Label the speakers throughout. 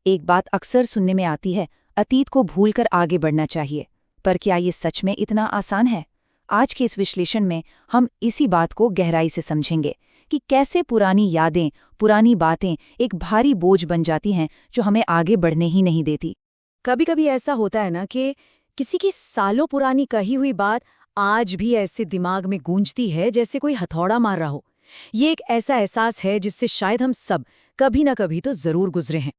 Speaker 1: एक बात अक्सर सुनने में आती है, अतीत को भूलकर आगे बढ़ना चाहिए। पर क्या ये सच में इतना आसान है? आज के इस विश्लेषण में हम इसी बात को गहराई से समझेंगे कि कैसे पुरानी यादें, पुरानी बातें एक भारी बोझ बन जाती हैं जो हमें आगे बढ़ने ही नहीं देती।
Speaker 2: कभी कभी ऐसा होता है ना कि किसी की सालों पुरानी कही हुई बात आज भी ऐसे दिमाग में गूंजती है जैसे कोई हथौड़ा मार रहा हो। ये एक ऐसा एहसास है जिससे शायद हम सब कभी ना कभी तो जरूर गुजरे हैं।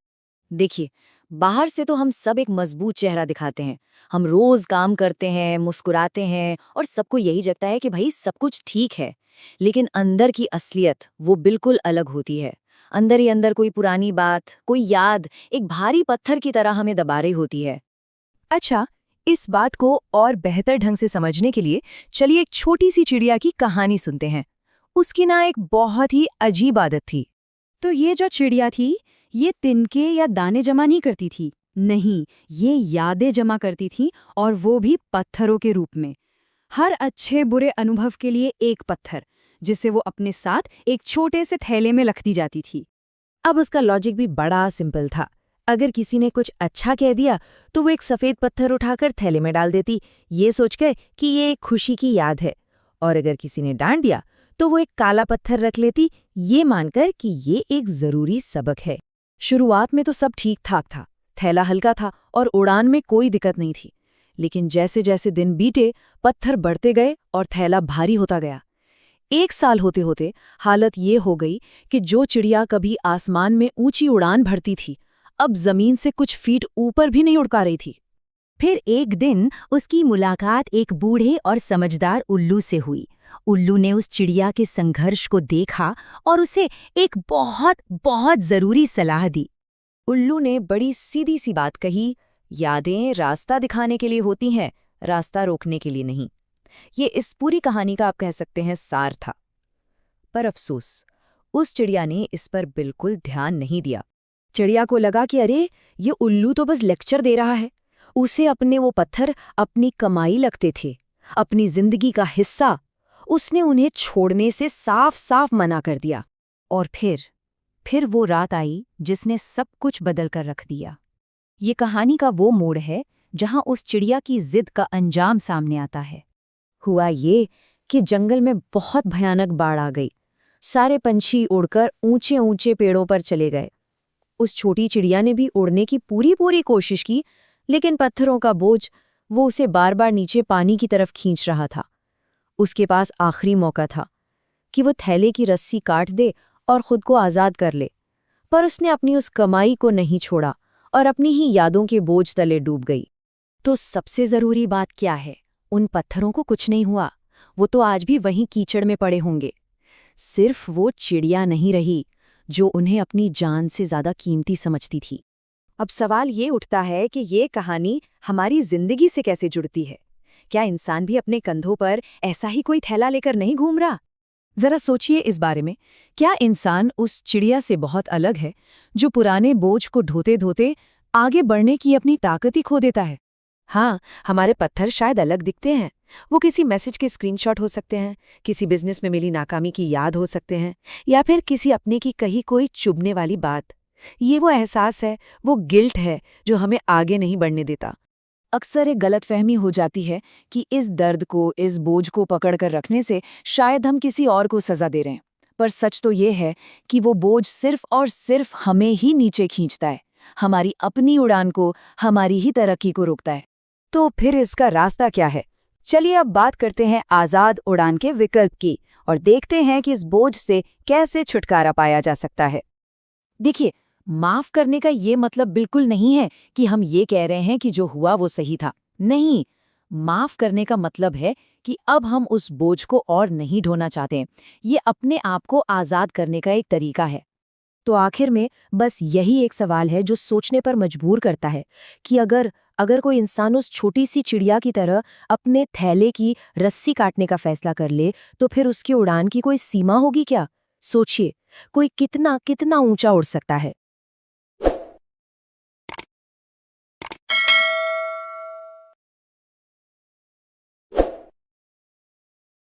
Speaker 2: देखिए, बाहर से तो हम सब एक मजबूत चेहरा दिखाते हैं। हम रोज काम करते हैं, मुस्कुराते हैं और सबको यही लगता है कि भाई सब कुछ ठीक है। लेकिन अंदर की असलियत वो बिल्कुल अलग होती है। अंदर ही अंदर कोई पुरानी बात, कोई याद एक भारी पत्थर की तरह हमें दबा रही होती है।
Speaker 1: अच्छा, इस बात को और बेहतर ढंग से समझने के लिए चलिए एक छोटी सी चिड़िया की कहानी सुनते हैं। उसकी ना एक बहुत ही अजीब आदत थी।
Speaker 2: तो ये जो चिड़िया थी, ये तिनके या दाने जमा नहीं करती थी। नहीं, ये यादें जमा करती थी, और वो भी पत्थरों के रूप में। हर अच्छे बुरे अनुभव के लिए एक पत्थर, जिसे वो अपने साथ एक छोटे से थैले में रखती जाती थी।
Speaker 1: अब उसका लॉजिक भी बड़ा सिंपल था। अगर किसी ने कुछ अच्छा कह दिया तो वो एक सफेद पत्थर उठाकर थैले में डाल देती, ये सोचकर कि ये एक खुशी की याद है। और अगर किसी ने डांट दिया तो वो एक काला पत्थर रख लेती, ये मानकर कि ये एक जरूरी सबक है। शुरुआत में तो सब ठीक ठाक था, थैला हल्का था और उड़ान में कोई दिक्कत नहीं थी। लेकिन जैसे जैसे दिन बीते, पत्थर बढ़ते गए और थैला भारी होता गया। 1 साल होते होते हालत ये हो गई कि जो चिड़िया कभी आसमान में ऊंची उड़ान भरती थी, अब जमीन से कुछ फीट ऊपर भी नहीं उड़ पा रही थी।
Speaker 3: फिर एक दिन उसकी मुलाकात एक बूढ़े और समझदार उल्लू से हुई। उल्लू ने उस चिड़िया के संघर्ष को देखा और उसे एक बहुत बहुत जरूरी सलाह दी।
Speaker 1: उल्लू ने बड़ी सीधी सी बात कही, यादें रास्ता दिखाने के लिए होती हैं, रास्ता रोकने के लिए नहीं। ये इस पूरी कहानी का आप कह सकते हैं सार था। पर अफसोस, उस चिड़िया ने इस पर बिल्कुल ध्यान नहीं दिया। चिड़िया को लगा कि अरे, ये उल्लू तो बस लेक्चर दे रहा है। उसे अपने वो पत्थर अपनी कमाई लगते थे, अपनी जिंदगी का हिस्सा। उसने उन्हें छोड़ने से साफ साफ मना कर दिया। और फिर वो रात आई जिसने सब कुछ बदल कर रख दिया। ये कहानी का वो मोड़ है जहां उस चिड़िया की जिद का अंजाम सामने आता है। हुआ ये कि जंगल में बहुत भयानक बाढ़ आ गई। सारे पंछी उड़कर ऊंचे ऊंचे पेड़ों पर चले गए। उस छोटी चिड़िया ने भी उड़ने की पूरी कोशिश की, लेकिन पत्थरों का बोझ वो उसे बार बार नीचे पानी की तरफ खींच रहा था। उसके पास आखिरी मौका था कि वो थैले की रस्सी काट दे और खुद को आज़ाद कर ले। पर उसने अपनी उस कमाई को नहीं छोड़ा और अपनी ही यादों के बोझ तले डूब गई। तो सबसे ज़रूरी बात क्या है? उन पत्थरों को कुछ नहीं हुआ, वो तो आज भी वहीं कीचड़ में पड़े होंगे। सिर्फ वो चिड़िया नहीं रही जो उन्हें अपनी जान से ज़्यादा कीमती समझती थी। अब सवाल ये उठता है कि ये कहानी हमारी जिंदगी से कैसे जुड़ती है? क्या इंसान भी अपने कंधों पर ऐसा ही कोई थैला लेकर नहीं घूम रहा? जरा सोचिए इस बारे में। क्या इंसान उस चिड़िया से बहुत अलग है जो पुराने बोझ को ढोते ढोते आगे बढ़ने की अपनी ताकत ही खो देता है? हाँ, हमारे पत्थर शायद अलग दिखते हैं। वो किसी मैसेज के स्क्रीनशॉट हो सकते हैं, किसी बिजनेस में मिली नाकामी की याद हो सकते हैं, या फिर किसी अपने की कही कोई चुभने वाली बात। ये वो एहसास है, वो गिल्ट है जो हमें आगे नहीं बढ़ने देता। अक्सर एक गलतफहमी हो जाती है कि इस दर्द को, इस बोझ को पकड़कर रखने से शायद हम किसी और को सजा दे रहे हैं। पर सच तो ये है कि वो बोझ सिर्फ और सिर्फ हमें ही नीचे खींचता है, हमारी अपनी उड़ान को, हमारी ही तरक्की को रोकता है। तो फिर इसका रास्ता क्या है? चलिए अब बात करते हैं आज़ाद उड़ान के विकल्प की और देखते हैं कि इस बोझ से कैसे छुटकारा पाया जा सकता है। देखिए, माफ करने का ये मतलब बिल्कुल नहीं है कि हम ये कह रहे हैं कि जो हुआ वो सही था। नहीं, माफ करने का मतलब है कि अब हम उस बोझ को और नहीं ढोना चाहते। ये अपने आप को आज़ाद करने का एक तरीका है। तो आखिर में बस यही एक सवाल है जो सोचने पर मजबूर करता है कि अगर कोई इंसान उस छोटी सी चिड़िया की तरह अपने थैले की रस्सी काटने का फैसला कर ले, तो फिर उसकी उड़ान की कोई सीमा होगी क्या? सोचिए, कोई कितना कितना ऊंचा उड़ सकता है।